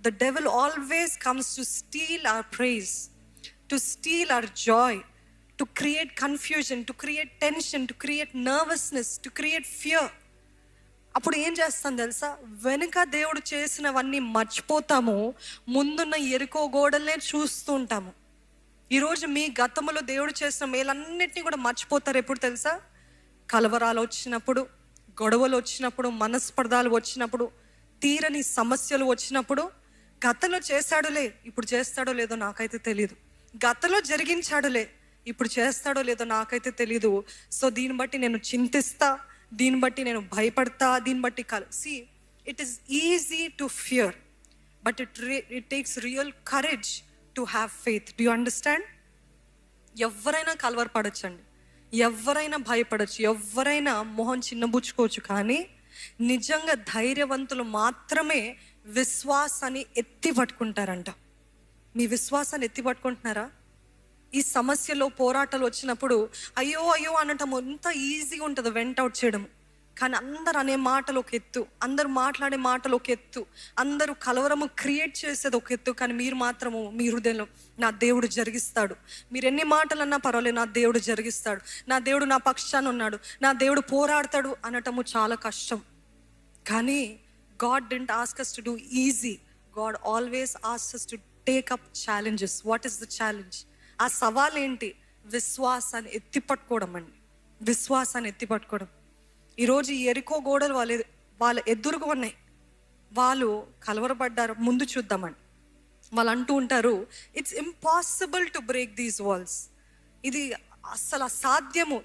The devil always comes to steal our praise, to steal our joy, to create confusion, to create tension, to create nervousness, to create fear. అప్పుడు ఏం చేస్తాం తెలుసా? వెనుక దేవుడు చేసినవన్నీ మర్చిపోతాము, ముందున్న ఎరుకో గోడలనే చూస్తూ ఉంటాము. ఈరోజు మీ గతంలో దేవుడు చేసిన మేలన్నిటినీ కూడా మర్చిపోతారు. ఎప్పుడు తెలుసా? కలవరాలు వచ్చినప్పుడు, గొడవలు వచ్చినప్పుడు, మనస్పర్ధాలు వచ్చినప్పుడు, తీరని సమస్యలు వచ్చినప్పుడు, గతంలో చేశాడులే, ఇప్పుడు చేస్తాడో లేదో నాకైతే తెలీదు, గతంలో జరిగించాడులే, ఇప్పుడు చేస్తాడో లేదో నాకైతే తెలీదు. సో దీన్ని బట్టి నేను చింతిస్తా, దీన్ని బట్టి నేను భయపడతా, దీన్ని బట్టి see it is easy to fear, but it takes real courage to have faith. Do you understand? ఎవరైనా కలవరపడచ్చండి, ఎవరైనా భయపడచ్చు, ఎవరైనా మొహం చిన్నబుచ్చుకోవచ్చు, కానీ నిజంగా ధైర్యవంతులు మాత్రమే విశ్వాసాన్ని ఎత్తి పట్టుకుంటారంట. మీ విశ్వాసాన్ని ఎత్తి పట్టుకుంటున్నారా? ఈ సమస్యలో పోరాటాలు వచ్చినప్పుడు అయ్యో అయ్యో అనటం ఎంత ఈజీగా ఉంటుంది వెంట అవుట్ చేయడం, కానీ అందరు అనే మాటలు ఒక ఎత్తు, అందరు మాట్లాడే మాటలు ఒక ఎత్తు, అందరూ కలవరము క్రియేట్ చేసేది ఒక ఎత్తు, కానీ మీరు మాత్రము మీ హృదయంలో నా దేవుడు జరిగిస్తాడు, మీరు ఎన్ని మాటలు అన్నా పర్వాలేదు, నా దేవుడు జరిగిస్తాడు, నా దేవుడు నా పక్షాన ఉన్నాడు, నా దేవుడు పోరాడతాడు అనటము చాలా కష్టం. కానీ God didn't ask us to do easy. God always asks us to take up challenges. What is the challenge? ఆ సవాల్ ఏంటి? విశ్వాసాన్ని ఎత్తిపట్టుకోవడం అండి, విశ్వాసాన్ని ఎత్తిపట్టుకోవడం. ఈరోజు ఈ ఎరికో గోడలు వాళ్ళ ఎదురుగా ఉన్నాయి, వాళ్ళు కలవరపడ్డారు. ముందు చూద్దామండి. వాళ్ళు అంటూ ఉంటారు, it's impossible to break these walls. ఇది అస్సలు అసాధ్యము,